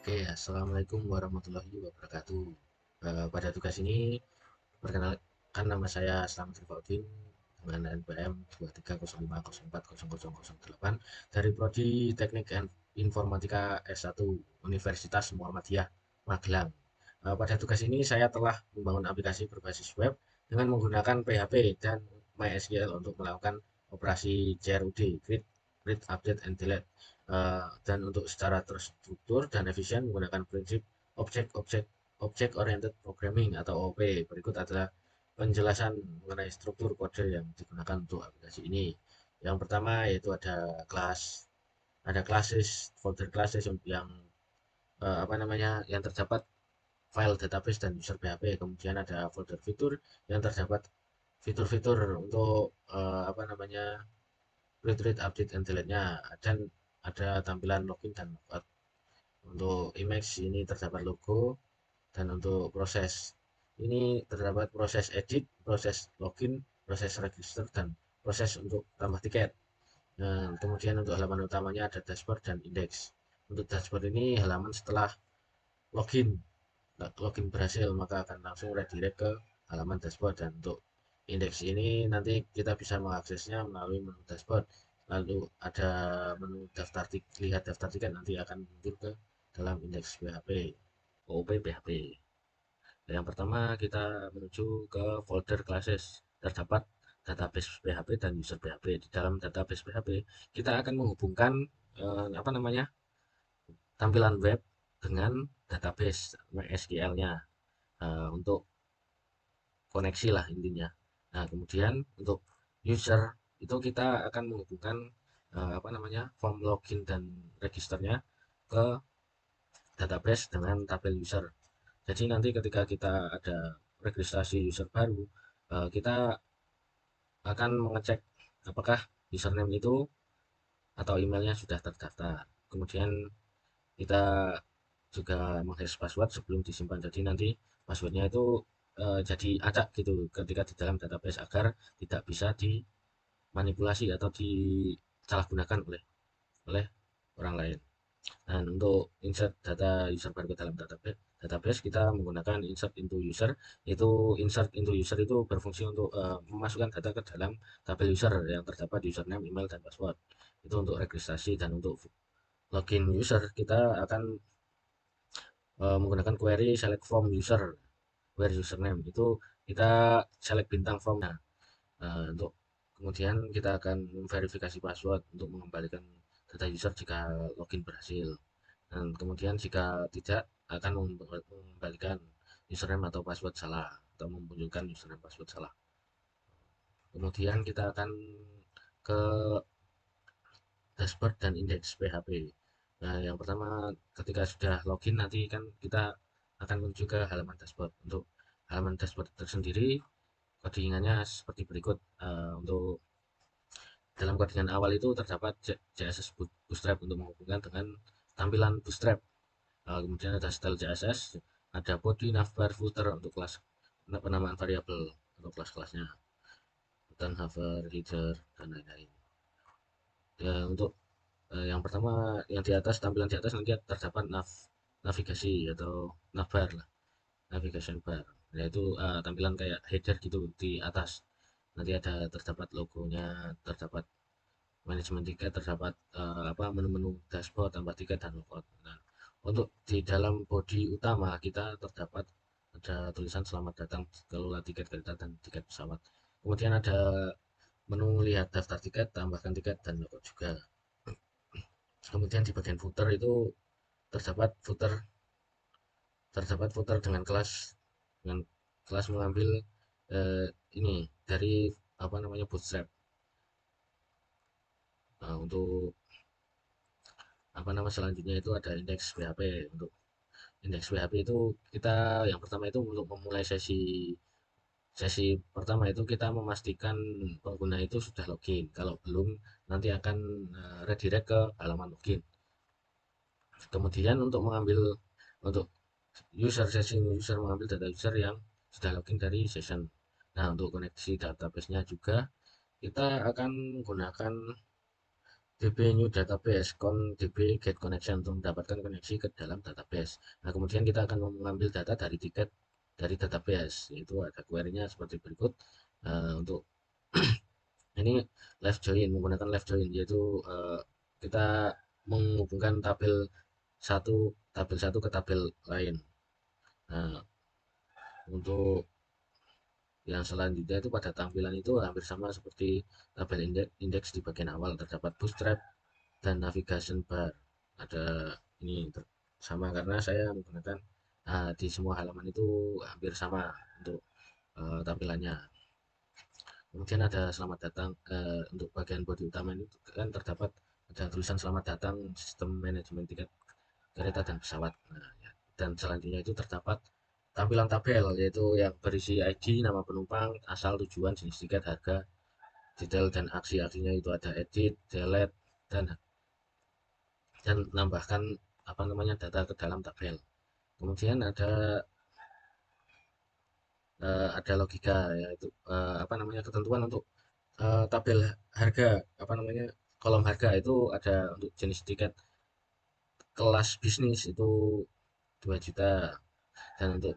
Oke, assalamualaikum warahmatullahi wabarakatuh. Pada tugas ini, perkenalkan nama saya Slamet Rifaudin dengan NPM 23050404008 dari Prodi Teknik Informatika S1 Universitas Muhammadiyah Magelang. Pada tugas ini saya telah membangun aplikasi berbasis web dengan menggunakan PHP dan MySQL untuk melakukan operasi CRUD, Create, Update, and Delete. Dan untuk secara terstruktur dan efisien menggunakan prinsip Object Oriented Programming atau OOP. Berikut adalah penjelasan mengenai struktur kode yang digunakan untuk aplikasi ini. Yang pertama yaitu ada classes, folder classes yang yang terdapat file database dan user PHP. Kemudian ada folder fitur yang terdapat fitur-fitur untuk read, update, and delete-nya, dan ada tampilan login dan logout. Untuk image ini terdapat logo, dan untuk proses ini terdapat proses edit, proses login, proses register, dan proses untuk tambah tiket. Nah, kemudian untuk halaman utamanya ada dashboard dan index. Untuk dashboard ini halaman setelah login login berhasil maka akan langsung redirect ke halaman dashboard, dan untuk indeks ini nanti kita bisa mengaksesnya melalui menu dashboard. Lalu ada menu lihat daftar tiket, nanti akan muncul ke dalam indeks PHP, OOP PHP. Yang pertama kita menuju ke folder classes, terdapat database PHP dan user PHP. Di dalam database PHP kita akan menghubungkan tampilan web dengan database MySQL-nya, untuk koneksi lah intinya. Nah, kemudian untuk user itu kita akan menghubungkan form login dan registernya ke database dengan tabel user. Jadi nanti ketika kita ada registrasi user baru, kita akan mengecek apakah username itu atau emailnya sudah terdaftar. Kemudian kita juga menghash password sebelum disimpan. Jadi nanti passwordnya itu jadi acak gitu ketika di dalam database agar tidak bisa dimanipulasi atau disalahgunakan oleh orang lain. Dan untuk insert data user baru ke dalam database kita menggunakan insert into user. Itu insert into user itu berfungsi untuk memasukkan data ke dalam tabel user yang terdapat username, email, dan password. Itu untuk registrasi. Dan untuk login user kita akan menggunakan query select from user where username. Itu kita select bintang from. Nah, untuk kemudian kita akan verifikasi password untuk mengembalikan data user jika login berhasil. Dan kemudian jika tidak, akan mengembalikan username atau password salah, atau memunculkan username password salah. Kemudian kita akan ke dashboard dan indeks PHP. Nah, yang pertama ketika sudah login nanti kan kita akan menuju ke halaman dashboard. Untuk halaman dashboard tersendiri codingannya seperti berikut. Untuk dalam codingan awal itu terdapat CSS Bootstrap untuk menghubungkan dengan tampilan Bootstrap. Kemudian ada style CSS, ada body, navbar, footer untuk kelas penamaan variabel atau kelas-kelasnya, dan hover, header, dan lain-lain. Ya, untuk yang pertama, yang di atas, tampilan di atas nanti terdapat navigasi atau navbar lah, navigation bar, yaitu tampilan kayak header gitu di atas. Nanti ada terdapat logonya, terdapat manajemen tiket, terdapat menu-menu dashboard, tambah tiket, dan logout. Nah, untuk di dalam body utama kita terdapat ada tulisan selamat datang, kelola tiket kereta dan tiket pesawat. Kemudian ada menu lihat daftar tiket, tambahkan tiket, dan logout juga. Kemudian di bagian footer itu terdapat footer terdapat footer dengan kelas mengambil ini dari bootstrap. Nah, untuk selanjutnya itu ada indeks PHP. Untuk indeks PHP itu kita yang pertama itu untuk memulai sesi sesi pertama itu kita memastikan pengguna itu sudah login. Kalau belum, nanti akan redirect ke halaman login. Kemudian untuk sesi user mengambil data user yang sudah login dari session. Nah, untuk koneksi database-nya juga kita akan menggunakan DB new database, DB get connection untuk mendapatkan koneksi ke dalam database. Nah, kemudian kita akan mengambil data dari tiket dari database, yaitu ada query-nya seperti berikut. Untuk ini live join, menggunakan live join, yaitu kita menghubungkan tabel satu ke tabel lain. Nah, untuk yang selanjutnya itu pada tampilan itu hampir sama seperti tabel indeks di bagian awal, terdapat bootstrap dan navigation bar. Ada ini sama karena saya menggunakan di semua halaman itu hampir sama untuk tampilannya. Kemudian ada selamat datang, untuk bagian bodi utama ini kan terdapat ada tulisan selamat datang sistem manajemen tiket kereta dan pesawat. Nah, ya. Dan selanjutnya itu terdapat tampilan tabel, yaitu yang berisi ID, nama penumpang, asal tujuan, jenis tiket, harga, detail dan aksi-aksinya itu ada edit, delete, dan menambahkan apa namanya data ke dalam tabel. Kemudian ada logika, yaitu apa namanya ketentuan untuk tabel harga, apa namanya kolom harga itu ada untuk jenis tiket kelas bisnis itu 2 juta, dan untuk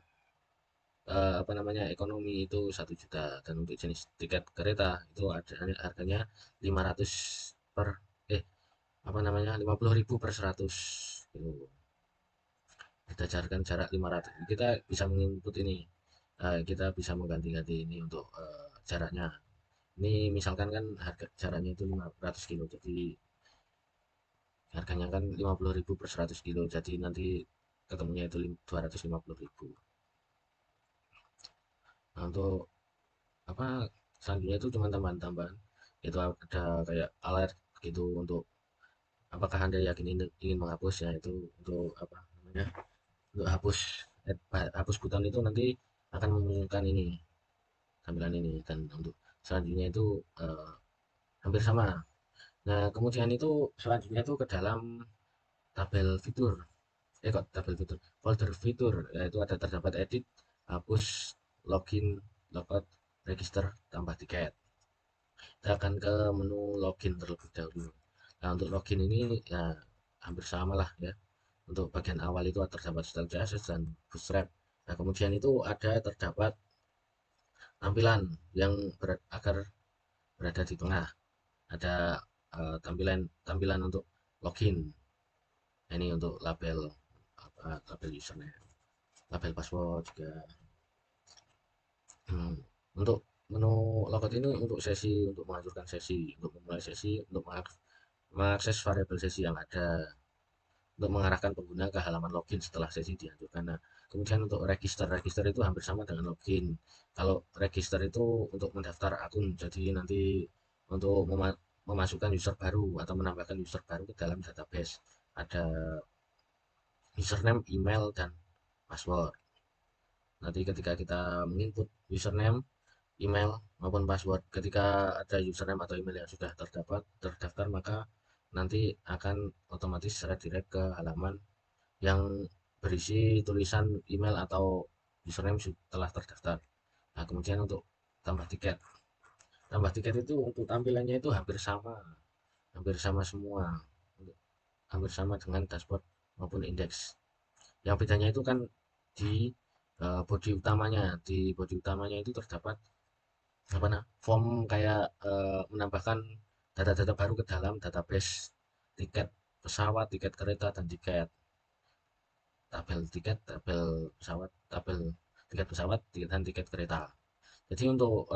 apa namanya ekonomi itu 1 juta, dan untuk jenis tiket kereta itu ada harganya 500 per apa namanya 50.000 per 100 gitu. Berdasarkan jarak 500 kita bisa menginput ini, kita bisa mengganti-ganti ini untuk jaraknya. Ini misalkan kan harga jaraknya itu 500 kilo, jadi harganya kan 50.000 per 100 kilo, jadi nanti ketemunya itu 250.000. Nah, untuk apa selanjutnya itu cuma tambahan-tambahan, itu ada kayak alert gitu untuk apakah anda yakin ingin menghapusnya, itu untuk apa namanya untuk hapus button itu nanti akan memunculkan ini tampilan ini, dan untuk selanjutnya itu hampir sama. Nah, kemudian itu selanjutnya itu ke dalam tabel fitur, kok tabel fitur, folder fitur, yaitu ada terdapat edit, hapus, login, logout, register, tambah tiket. Kita akan ke menu login terlebih dahulu. Nah, untuk login ini ya hampir sama lah ya. Untuk bagian awal itu terdapat style CSS dan bootstrap. Nah, kemudian itu ada terdapat tampilan yang agar berada di tengah. Ada tampilan tampilan untuk login. Ini untuk label label username, label password juga. Hmm, Untuk menu logout ini untuk sesi, untuk menghancurkan sesi, untuk memulai sesi, untuk mengakses variabel sesi yang ada, untuk mengarahkan pengguna ke halaman login setelah sesi dihancurkan. Nah, kemudian untuk register itu hampir sama dengan login. Kalau register itu untuk mendaftar akun, jadi nanti untuk memasukkan user baru atau menambahkan user baru ke dalam database. Ada username, email, dan password. Nanti ketika kita menginput username, email maupun password, ketika ada username atau email yang sudah terdaftar, maka nanti akan otomatis redirect ke halaman yang berisi tulisan email atau username telah terdaftar. Nah, kemudian untuk tambah tiket. Tambah tiket itu untuk tampilannya itu hampir sama semua, hampir sama dengan dashboard maupun indeks. Yang bedanya itu kan di body utamanya. Di body utamanya itu terdapat apa nah form kayak menambahkan data-data baru ke dalam database tiket pesawat, tiket kereta, dan tabel pesawat, tabel tiket pesawat, dan tiket kereta. Jadi untuk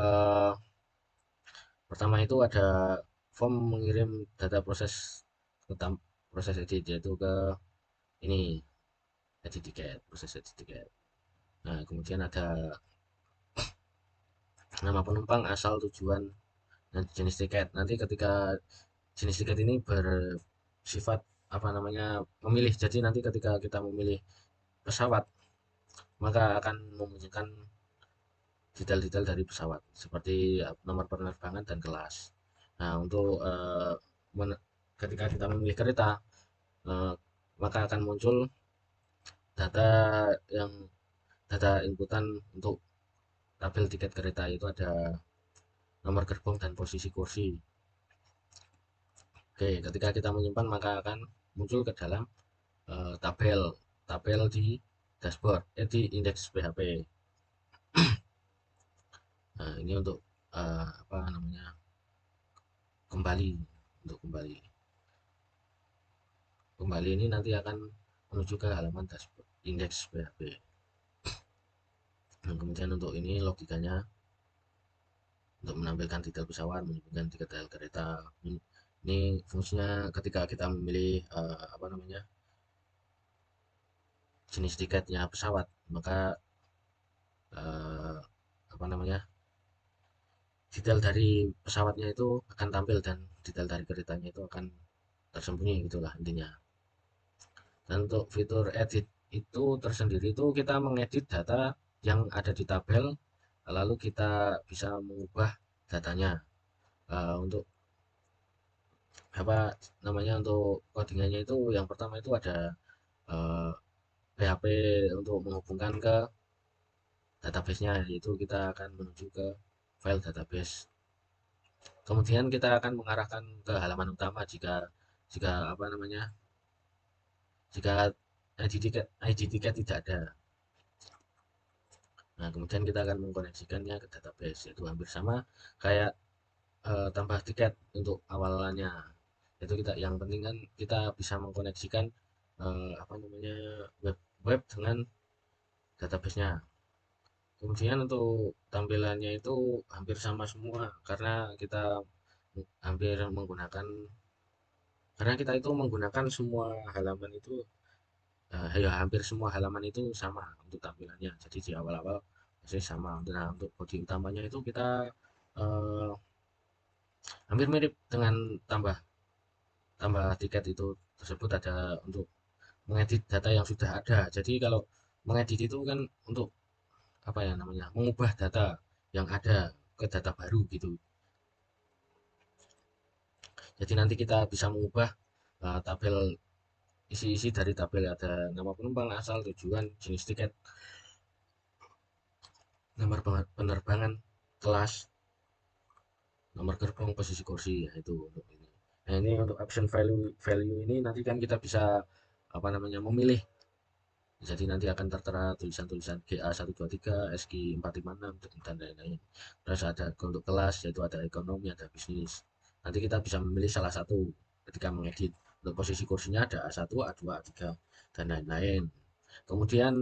pertama itu ada form mengirim data ke proses edit, yaitu ke ini edit tiket, proses edit tiket. Nah, kemudian ada nama penumpang, asal tujuan, dan jenis tiket. Nanti ketika jenis tiket ini bersifat apa namanya memilih, jadi nanti ketika kita memilih pesawat maka akan memunculkan detail-detail dari pesawat seperti nomor penerbangan dan kelas. Nah, untuk ketika kita memilih kereta, eh, maka akan muncul data yang data inputan untuk tabel tiket kereta, itu ada nomor gerbong dan posisi kursi. Oke, ketika kita menyimpan maka akan muncul ke dalam tabel tabel di dashboard, di indeks PHP. Nah, ini untuk apa namanya, kembali untuk kembali ini nanti akan menuju ke halaman dashboard indeks PHP. Nah, kemudian untuk ini logikanya untuk menampilkan detail pesawat, menyebutkan detail kereta. Ini fungsinya ketika kita memilih apa namanya, jenis tiketnya pesawat, maka apa namanya, detail dari pesawatnya itu akan tampil dan detail dari keretanya itu akan tersembunyi, gitulah intinya. Dan untuk fitur edit itu tersendiri itu kita mengedit data yang ada di tabel, lalu kita bisa mengubah datanya. Untuk apa namanya, untuk codingannya itu yang pertama itu ada eh, PHP untuk menghubungkan ke database-nya, yaitu kita akan menuju ke file database. Kemudian kita akan mengarahkan ke halaman utama jika jika apa namanya, jika ID tiket tidak ada. Nah, kemudian kita akan mengkoneksikannya ke database, itu hampir sama kayak tambah tiket untuk awalannya. Itu kita, yang penting kan kita bisa mengkoneksikan apa namanya, web web dengan database-nya. Kemudian untuk tampilannya itu hampir sama semua karena kita hampir menggunakan karena kita itu menggunakan semua halaman itu, ya hampir semua halaman itu sama untuk tampilannya. Jadi di awal-awal masih sama. Nah, untuk bodi utamanya itu kita eh, hampir mirip dengan tambah tambah tiket itu tersebut, ada untuk mengedit data yang sudah ada. Jadi kalau mengedit itu kan untuk apa ya namanya, mengubah data yang ada ke data baru gitu. Jadi nanti kita bisa mengubah tabel, isi-isi dari tabel, ada nama penumpang, asal, tujuan, jenis tiket, nomor penerbangan, kelas, nomor gerbong, posisi kursi, ya itu untuk ini. Nah, ini untuk option value value ini nanti kan kita bisa apa namanya, memilih. Jadi nanti akan tertera tulisan-tulisan GA123, SG456 dan lain-lain. Terus ada untuk kelas, yaitu ada ekonomi, ada bisnis. Nanti kita bisa memilih salah satu ketika mengedit. Untuk posisi kursinya ada A1, A2, A3 dan lain-lain. Kemudian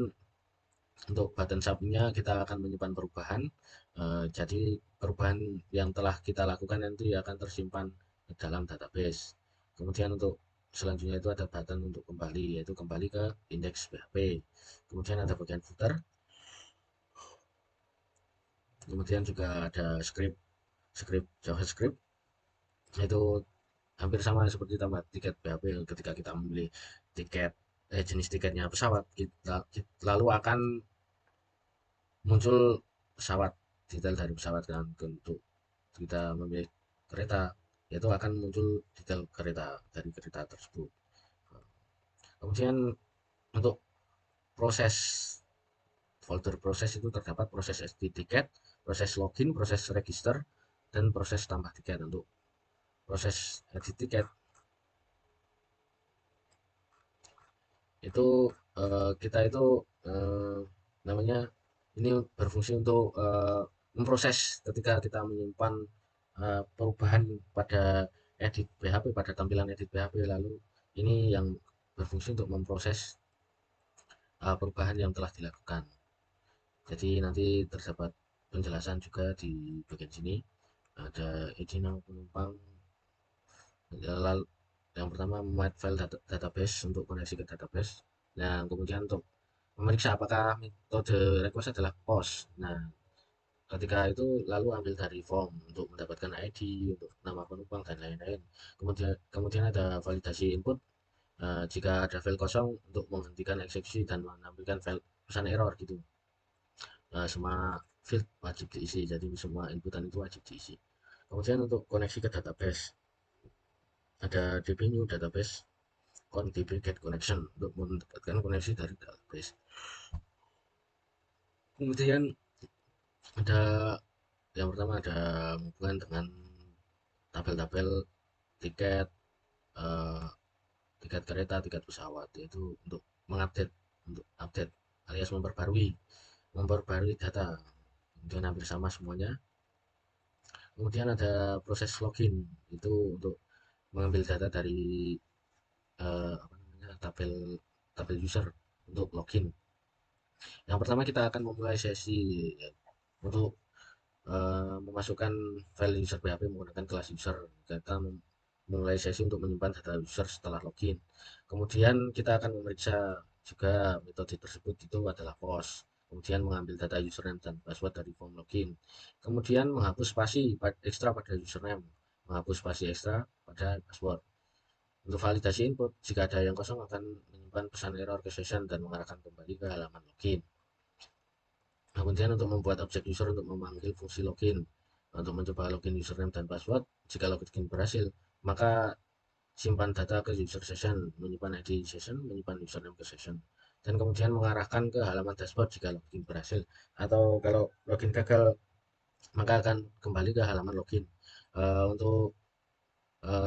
untuk button subnya kita akan menyimpan perubahan. Jadi perubahan yang telah kita lakukan nanti akan tersimpan ke dalam database. Kemudian untuk selanjutnya itu ada button untuk kembali, yaitu kembali ke indeks PHP. Kemudian ada bagian footer. Kemudian juga ada script JavaScript, itu hampir sama seperti tambah tiket PHP. Ketika kita memilih tiket, jenis tiketnya pesawat, lalu akan muncul pesawat, detail dari pesawat kan. Untuk kita memilih kereta, itu akan muncul detail kereta dari kereta tersebut. Kemudian untuk proses folder proses itu terdapat proses edit tiket, proses login, proses register, dan proses tambah tiket. Untuk proses edit tiket itu kita itu eh, namanya, ini berfungsi untuk memproses ketika kita menyimpan perubahan pada edit PHP, pada tampilan edit PHP, lalu ini yang berfungsi untuk memproses perubahan yang telah dilakukan. Jadi nanti terdapat penjelasan juga di bagian sini, ada izin nama penumpang. Lalu yang pertama, membuat file database untuk koneksi ke database. Nah, kemudian untuk memeriksa apakah metode request adalah post. Nah, ketika itu lalu ambil dari form untuk mendapatkan ID, untuk nama penumpang dan lain-lain. Kemudian ada validasi input. Jika ada file kosong, untuk menghentikan eksekusi dan menampilkan file pesan error gitu. Semua field wajib diisi, jadi semua inputan itu wajib diisi. Kemudian untuk koneksi ke database, ada DB new database, DB get connection untuk mendapatkan koneksi dari database. Kemudian ada yang pertama, ada hubungan dengan tabel-tabel tiket, tiket kereta, tiket pesawat, yaitu mengupdate, untuk update alias memperbarui data. Kemudian hampir sama semuanya. Kemudian ada proses login, itu untuk mengambil data dari apa namanya, tabel tabel user untuk login. Yang pertama kita akan memulai sesi ya, untuk memasukkan file user PHP menggunakan kelas user. Kita memulai sesi untuk menyimpan data user setelah login. Kemudian kita akan memeriksa juga metode tersebut itu adalah post. Kemudian mengambil data username dan password dari form login. Kemudian menghapus spasi ekstra pada username, menghapus spasi ekstra pada password. Untuk validasi input, jika ada yang kosong akan menyimpan pesan error ke session dan mengarahkan kembali ke halaman login. Nah, kemudian untuk membuat objek user untuk memanggil fungsi login, untuk mencoba login username dan password, jika login berhasil, maka simpan data ke user session, menyimpan ID session, menyimpan username ke session, dan kemudian mengarahkan ke halaman dashboard jika login berhasil. Atau kalau login gagal, maka akan kembali ke halaman login. Untuk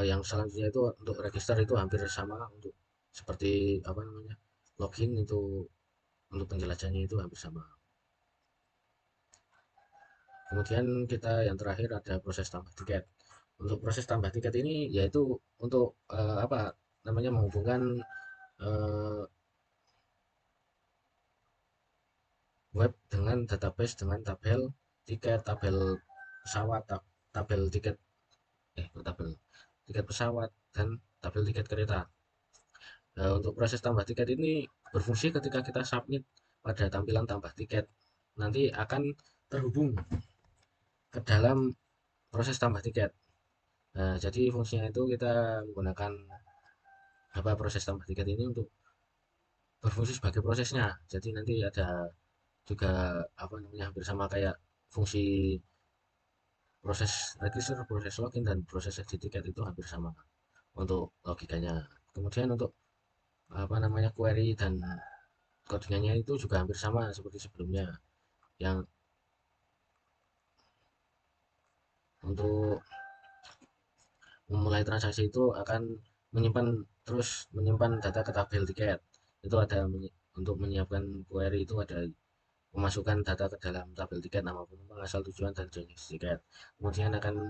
yang selanjutnya itu untuk register itu hampir sama, untuk seperti apa namanya, login itu untuk penjelasannya itu hampir sama. Kemudian kita yang terakhir ada proses tambah tiket. Untuk proses tambah tiket ini yaitu untuk apa namanya, menghubungkan eh, web dengan database dengan tabel tiket, tabel pesawat, tabel tiket tabel tiket pesawat dan tabel tiket kereta. Untuk proses tambah tiket ini berfungsi ketika kita submit pada tampilan tambah tiket, nanti akan terhubung ke dalam proses tambah tiket. Nah, jadi fungsinya itu kita menggunakan apa, proses tambah tiket ini untuk berfungsi sebagai prosesnya. Jadi nanti ada juga apa namanya, hampir sama kayak fungsi proses register, proses login dan proses edit tiket, itu hampir sama untuk logikanya. Kemudian untuk apa namanya, query dan codingannya itu juga hampir sama seperti sebelumnya. Yang untuk memulai transaksi itu akan menyimpan menyimpan data ke tabel tiket. Itu ada untuk menyiapkan query itu ada memasukkan data ke dalam tabel tiket, nama penumpang, asal tujuan, dan jenis tiket. Kemudian akan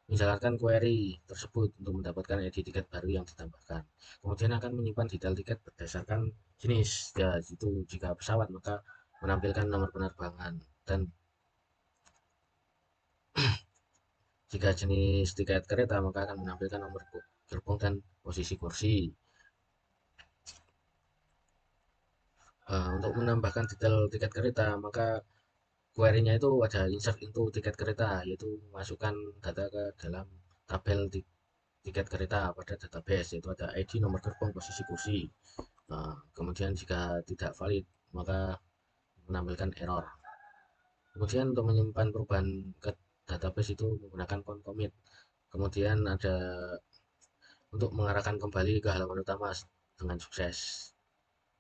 menjalankan query tersebut untuk mendapatkan ID tiket baru yang ditambahkan. Kemudian akan menyimpan detail tiket berdasarkan jenis. Ya, itu jika pesawat maka menampilkan nomor penerbangan, dan jika jenis tiket kereta maka akan menampilkan nomor gerbong dan posisi kursi. Untuk menambahkan detail tiket kereta, maka query-nya itu ada insert into tiket kereta, yaitu memasukkan data ke dalam tabel tiket kereta pada database, yaitu ada ID, nomor gerbong, posisi kursi. Kemudian jika tidak valid maka menampilkan error. Kemudian untuk menyimpan perubahan ke database itu menggunakan commit. Kemudian ada untuk mengarahkan kembali ke halaman utama dengan sukses,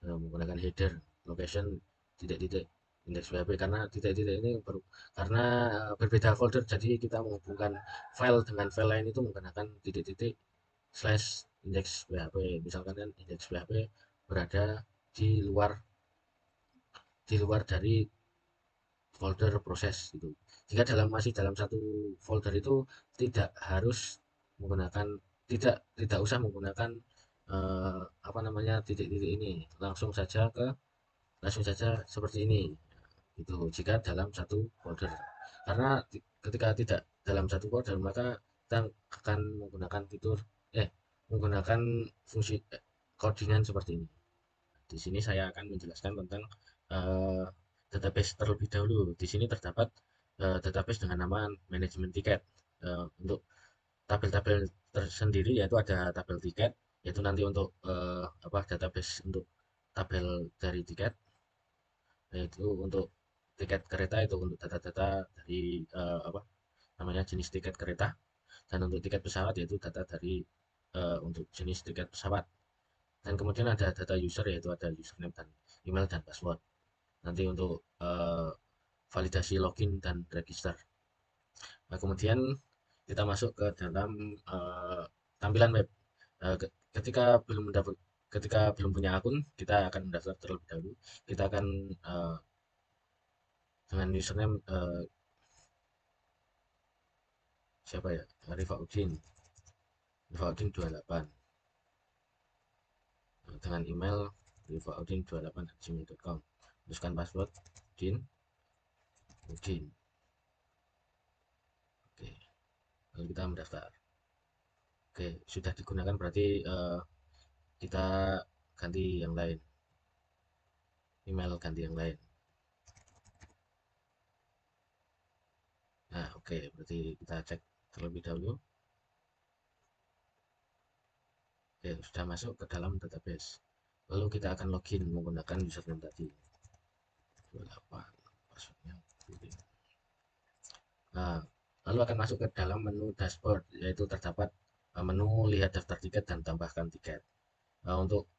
menggunakan header, location, titik-titik, indeks PHP, karena titik-titik ini karena berbeda folder, jadi kita menghubungkan file dengan file lain itu menggunakan titik-titik slash indeks PHP. Misalkan kan indeks PHP berada di luar dari folder proses gitu. Jika masih dalam satu folder itu tidak harus menggunakan, tidak usah menggunakan apa namanya, titik-titik ini, langsung saja seperti ini gitu, jika dalam satu folder. Karena ketika tidak dalam satu folder maka kita akan menggunakan fitur menggunakan fungsi codingan seperti ini. Di sini saya akan menjelaskan tentang eh, database terlebih dahulu. Di sini terdapat database dengan nama manajemen tiket. Untuk tabel-tabel tersendiri yaitu ada tabel tiket, yaitu nanti untuk apa, database untuk tabel dari tiket, yaitu untuk tiket kereta itu untuk data-data dari apa namanya, jenis tiket kereta, dan untuk tiket pesawat yaitu data dari untuk jenis tiket pesawat. Dan kemudian ada data user, yaitu ada username dan email dan password. Nanti untuk validasi login dan register. Nah, kemudian kita masuk ke dalam tampilan web. ketika belum mendapat ketika belum punya akun, kita akan mendaftar terlebih dahulu. Kita akan dengan username siapa ya? Rifaudin 28, dengan email rifaudin28@gmail.com. Teruskan password Udin Udin. Oke, lalu kita mendaftar. Oke, sudah digunakan berarti kita ganti yang lain, email ganti yang lain. Nah, oke, berarti kita cek terlebih dahulu. Oke, sudah masuk ke dalam database. Lalu kita akan login menggunakan username tadi. 28, passwordnya. Nah, lalu akan masuk ke dalam menu dashboard, yaitu terdapat menu lihat daftar tiket dan tambahkan tiket. Untuk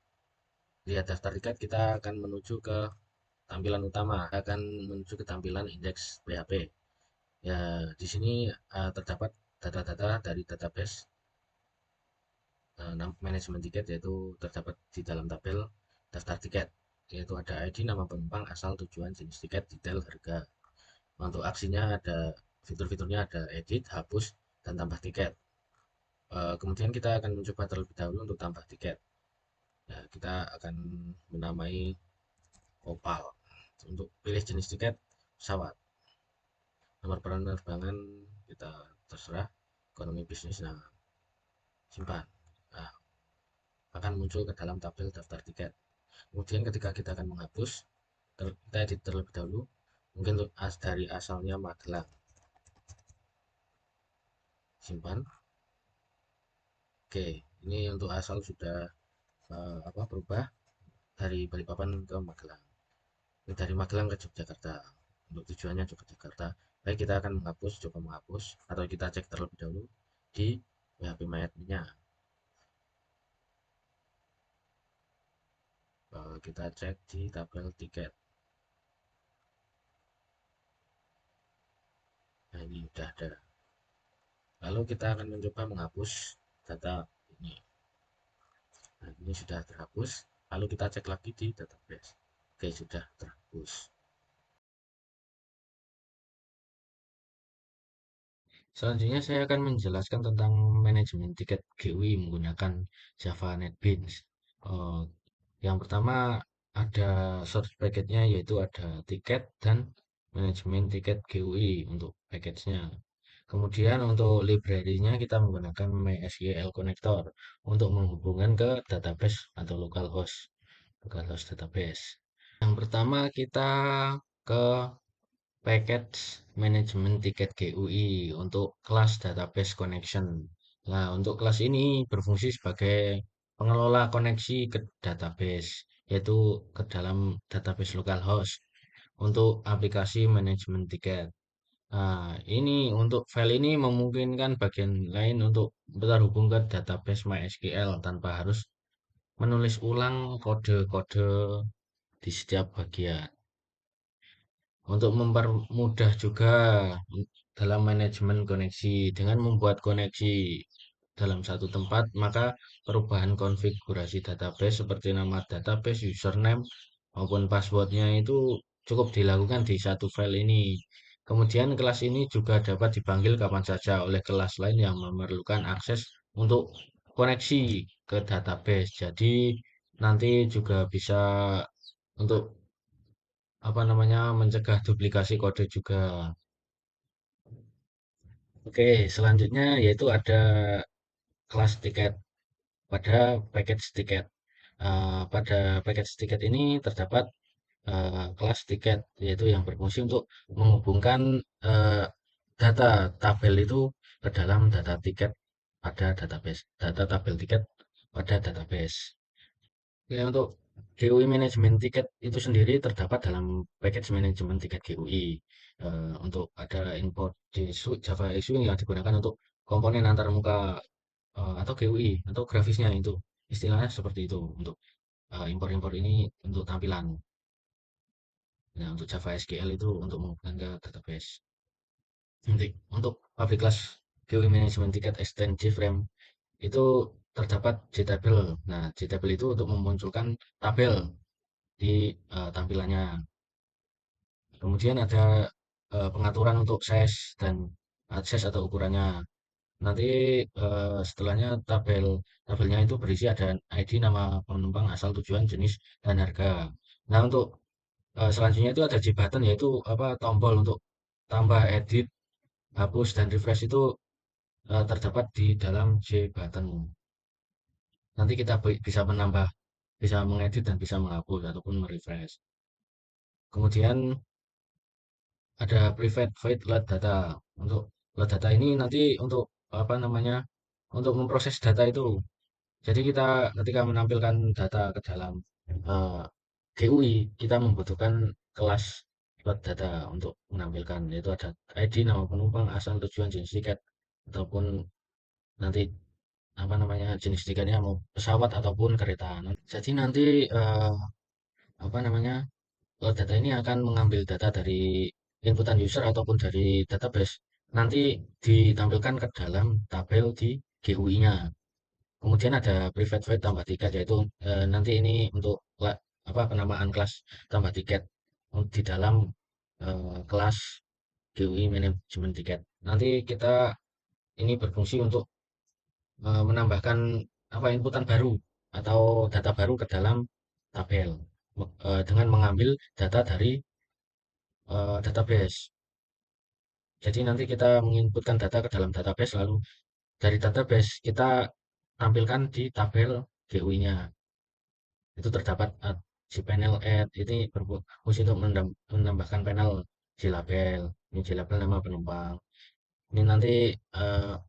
lihat daftar tiket, kita akan menuju ke tampilan utama, akan menuju ke tampilan indeks PHP. Ya, di sini terdapat data-data dari database manajemen tiket, yaitu terdapat di dalam tabel daftar tiket, yaitu ada ID, nama penumpang, asal, tujuan, jenis tiket, detail, harga. Untuk aksinya ada fitur-fiturnya, ada edit, hapus, dan tambah tiket. Kemudian kita akan mencoba terlebih dahulu untuk tambah tiket. Ya, kita akan menamai Opal. Untuk pilih jenis tiket pesawat, nomor penerbangan kita terserah, ekonomi bisnis, nah simpan. Nah, akan muncul ke dalam tabel daftar tiket. Kemudian ketika kita akan menghapus, kita edit terlebih dahulu. Mungkin untuk dari asalnya Magelang, simpan. Oke, ini untuk asal sudah berubah dari Balikpapan ke Magelang. Ini dari Magelang ke Yogyakarta. Untuk tujuannya Yogyakarta. Baik, kita akan menghapus, coba menghapus, atau kita cek terlebih dahulu di PHP MyAdmin-nya. Kita cek di tabel tiket. Nah, ini sudah ada. Lalu kita akan mencoba menghapus data ini. Nah, ini sudah terhapus. Lalu kita cek lagi di database. Oke, sudah terhapus. Selanjutnya saya akan menjelaskan tentang manajemen tiket GUI menggunakan Java NetBeans. Eh, yang pertama ada source package-nya, yaitu ada tiket dan manajemen tiket GUI untuk package-nya. Kemudian untuk library-nya kita menggunakan MySQL connector untuk menghubungkan ke database atau localhost database. Yang pertama kita ke package manajemen tiket GUI untuk kelas database connection. Nah, untuk kelas ini berfungsi sebagai pengelola koneksi ke database, yaitu ke dalam database localhost untuk aplikasi manajemen tiket. Nah, ini untuk file ini memungkinkan bagian lain untuk terhubung ke database MySQL tanpa harus menulis ulang kode-kode di setiap bagian. Untuk mempermudah juga dalam manajemen koneksi dengan membuat koneksi dalam satu tempat, maka perubahan konfigurasi database seperti nama database, username, maupun passwordnya itu cukup dilakukan di satu file ini. Kemudian kelas ini juga dapat dipanggil kapan saja oleh kelas lain yang memerlukan akses untuk koneksi ke database. Jadi nanti juga bisa untuk mencegah duplikasi kode juga. Oke, selanjutnya yaitu ada kelas tiket pada package tiket. Pada package tiket ini terdapat kelas tiket, yaitu yang berfungsi untuk menghubungkan eh, data tabel itu ke dalam data tiket pada database, data tabel tiket pada database. Ya, untuk GUI manajemen tiket itu sendiri terdapat dalam package manajemen tiket GUI. Untuk ada import di Java SU yang digunakan untuk komponen antar muka atau GUI atau grafisnya itu. Istilahnya seperti itu untuk impor-impor ini untuk tampilan. Nah, untuk Java SQL itu untuk menghubungkan ke database. Untuk public class GUI manajemen tiket extend JFrame itu terdapat JTable. Nah, JTable itu untuk memunculkan tabel di tampilannya. Kemudian ada pengaturan untuk size dan akses atau ukurannya. Nanti setelahnya tabelnya itu berisi ada ID, nama penumpang, asal tujuan, jenis, dan harga. Nah, untuk selanjutnya itu ada J button, yaitu apa, tombol untuk tambah, edit, hapus, dan refresh itu terdapat di dalam J button. Nanti kita bisa menambah, bisa mengedit, dan bisa menghapus ataupun merefresh. Kemudian ada private void load data. Untuk load data ini nanti untuk apa namanya? Untuk memproses data itu. Jadi kita ketika menampilkan data ke dalam eh, GUI, kita membutuhkan kelas load data untuk menampilkan, yaitu ada ID, nama penumpang, asal tujuan, jenis tiket, ataupun nanti apa namanya, jenis tiketnya mau pesawat ataupun kereta. Jadi nanti apa namanya, data ini akan mengambil data dari inputan user ataupun dari database, nanti ditampilkan ke dalam tabel di GUI-nya. Kemudian ada private void tambah tiket, yaitu nanti ini untuk apa penamaan kelas tambah tiket di dalam kelas GUI manajemen tiket. Nanti kita ini berfungsi untuk menambahkan apa, inputan baru atau data baru ke dalam tabel dengan mengambil data dari database. Jadi nanti kita menginputkan data ke dalam database, lalu dari database kita tampilkan di tabel GUI-nya. Itu terdapat si panel add, ini berfungsi untuk menambahkan panel J-label. Ini J-label nama penumpang. Ini nanti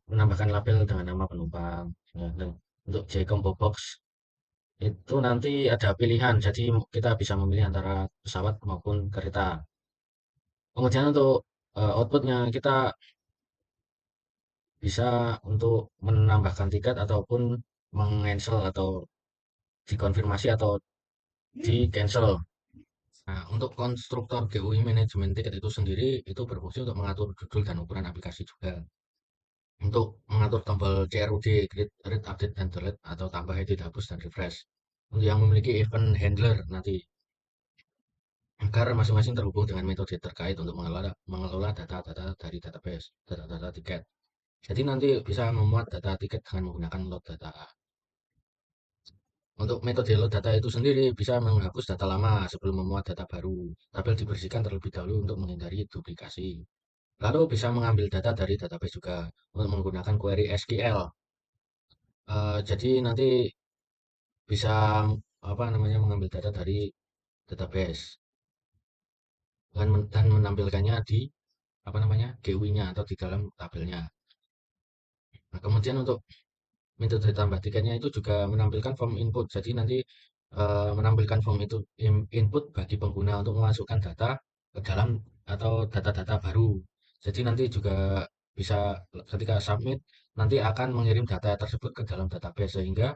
menambahkan label dengan nama penumpang. Nah, dan untuk J-combo box itu nanti ada pilihan, jadi kita bisa memilih antara pesawat maupun kereta. Kemudian untuk outputnya kita bisa untuk menambahkan tiket ataupun meng-cancel atau dikonfirmasi atau di cancel. Nah, untuk konstruktor GUI manajemen tiket itu sendiri itu berfungsi untuk mengatur judul dan ukuran aplikasi juga. Untuk mengatur tombol CRUD, create, read, update, dan delete, atau tambah, edit, hapus, dan refresh. Untuk yang memiliki event handler nanti, agar masing-masing terhubung dengan metode terkait untuk mengelola data-data dari database, data-data tiket. Jadi nanti bisa memuat data tiket dengan menggunakan load data. Untuk metode load data itu sendiri bisa menghapus data lama sebelum memuat data baru. Tabel dibersihkan terlebih dahulu untuk menghindari duplikasi. Lalu bisa mengambil data dari database juga untuk menggunakan query SQL. Jadi nanti bisa apa namanya, mengambil data dari database dan menampilkannya di apa namanya, GUI-nya atau di dalam tabelnya. Nah, kemudian untuk metode tambah tiketnya itu juga menampilkan form input. Jadi nanti menampilkan form itu input bagi pengguna untuk memasukkan data ke dalam atau data-data baru. Jadi nanti juga bisa ketika submit nanti akan mengirim data tersebut ke dalam database, sehingga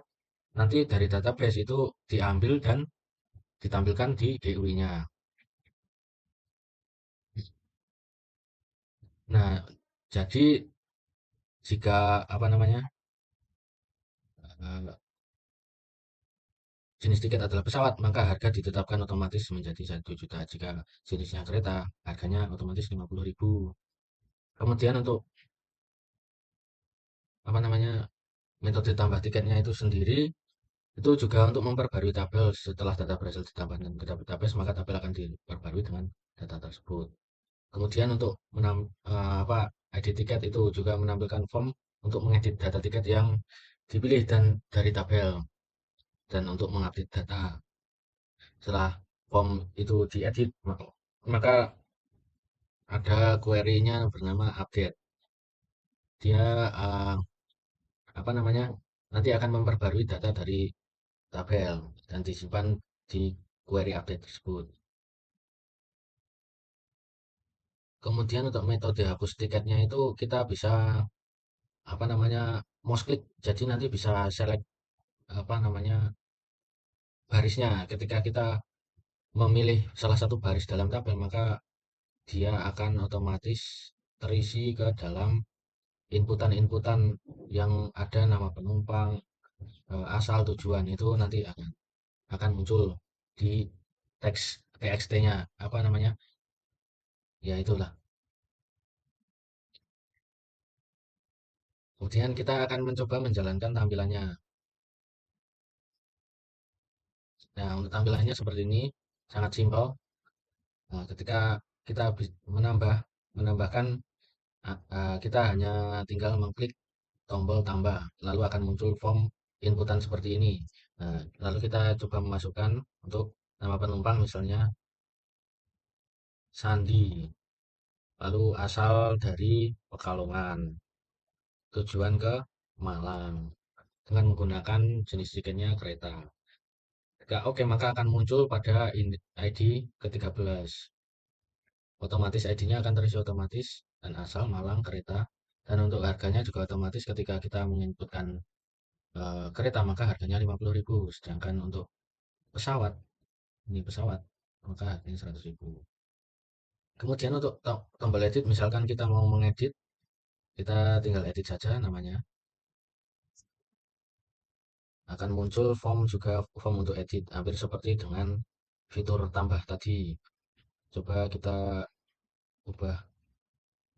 nanti dari database itu diambil dan ditampilkan di GUI-nya. Nah, jadi jika apa namanya, eh, jenis tiket adalah pesawat, maka harga ditetapkan otomatis menjadi 1 juta. Jika jenisnya kereta, harganya otomatis 50.000. Kemudian untuk apa namanya, metode tambah tiketnya itu sendiri itu juga untuk memperbarui tabel. Setelah data berhasil ditambahkan ke database, maka tabel akan diperbarui dengan data tersebut. Kemudian untuk apa, ID tiket itu juga menampilkan form untuk mengedit data tiket yang dipilih dan dari tabel, dan untuk mengupdate data. Setelah form itu diedit, maka ada query-nya bernama update. Dia apa namanya, nanti akan memperbarui data dari tabel dan disimpan di query update tersebut. Kemudian untuk metode hapus tiketnya itu kita bisa apa namanya, mouse click. Jadi nanti bisa select apa namanya, barisnya. Ketika kita memilih salah satu baris dalam tabel, maka dia akan otomatis terisi ke dalam inputan-inputan yang ada nama penumpang, asal tujuan itu nanti akan muncul di teks TXT-nya, apa namanya? Ya itulah. Kemudian kita akan mencoba menjalankan tampilannya. Nah, untuk tampilannya seperti ini, sangat simpel. Nah, ketika kita menambahkan, kita hanya tinggal mengklik tombol tambah, lalu akan muncul form inputan seperti ini. Nah, lalu kita coba memasukkan untuk nama penumpang misalnya Sandi, lalu asal dari Pekalongan, tujuan ke Malang dengan menggunakan jenis tiketnya kereta. Oke, maka akan muncul pada ID ke-13. Otomatis ID-nya akan terisi otomatis dan asal Malang kereta. Dan untuk harganya juga otomatis ketika kita menginputkan kereta maka harganya 50.000. Sedangkan untuk pesawat, ini pesawat, maka harganya 100.000. Kemudian untuk tombol edit, misalkan kita mau mengedit, kita tinggal edit saja namanya. Akan muncul form juga, form untuk edit, hampir seperti dengan fitur tambah tadi. Coba kita ubah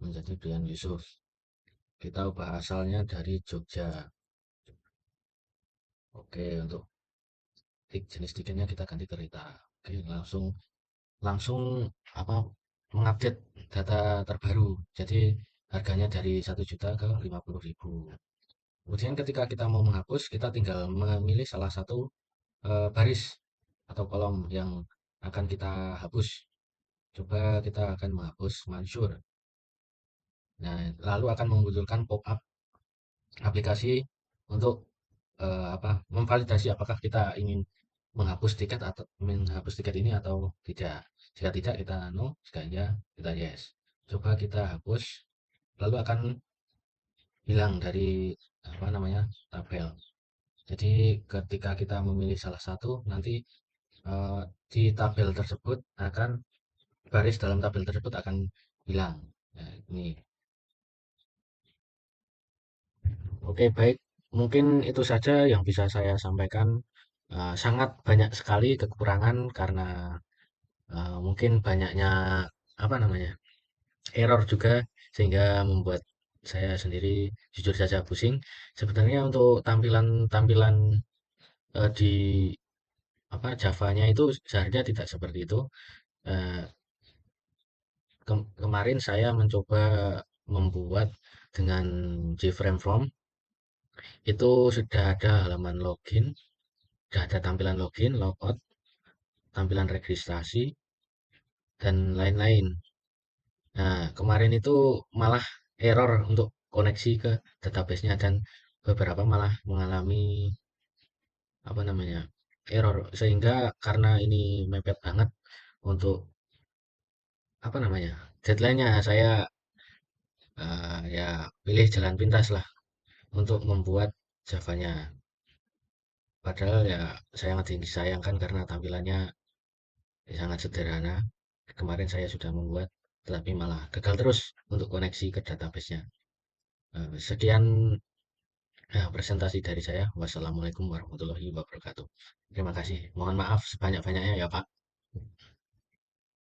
menjadi Brian Yusuf. Kita ubah asalnya dari Jogja. Oke, untuk jenis tiketnya kita ganti kereta. Oke, langsung langsung apa mengupdate data terbaru. Jadi harganya dari 1 juta ke 50.000. Kemudian ketika kita mau menghapus, kita tinggal memilih salah satu baris atau kolom yang akan kita hapus. Coba kita akan menghapus Mansur. Nah, lalu akan memunculkan pop-up aplikasi untuk memvalidasi apakah kita ingin menghapus tiket ini atau tidak. Jika tidak kita no, jika iya kita yes. Coba kita hapus, lalu akan hilang dari apa namanya tabel. Jadi ketika kita memilih salah satu, nanti eh, di tabel tersebut akan baris dalam tabel tersebut akan hilang. Nah, ini oke baik. Mungkin itu saja yang bisa saya sampaikan. Sangat banyak sekali kekurangan karena mungkin banyaknya apa namanya error juga sehingga membuat saya sendiri jujur saja pusing. Sebenarnya untuk tampilan-tampilan di apa Javanya itu seharusnya tidak seperti itu. Eh, Kemarin saya mencoba membuat dengan JFrame From itu sudah ada halaman login, sudah ada tampilan login, logout, tampilan registrasi dan lain-lain. Nah, kemarin itu malah error untuk koneksi ke database-nya dan beberapa malah mengalami apa namanya error sehingga karena ini mepet banget untuk apa namanya deadline-nya saya ya pilih jalan pintas lah untuk membuat Javanya. Padahal ya sangat disayangkan karena tampilannya sangat sederhana. Kemarin saya sudah membuat tetapi malah gagal terus untuk koneksi ke database-nya. Sekian presentasi dari saya. Wassalamualaikum warahmatullahi wabarakatuh. Terima kasih. Mohon maaf sebanyak-banyaknya ya, Pak.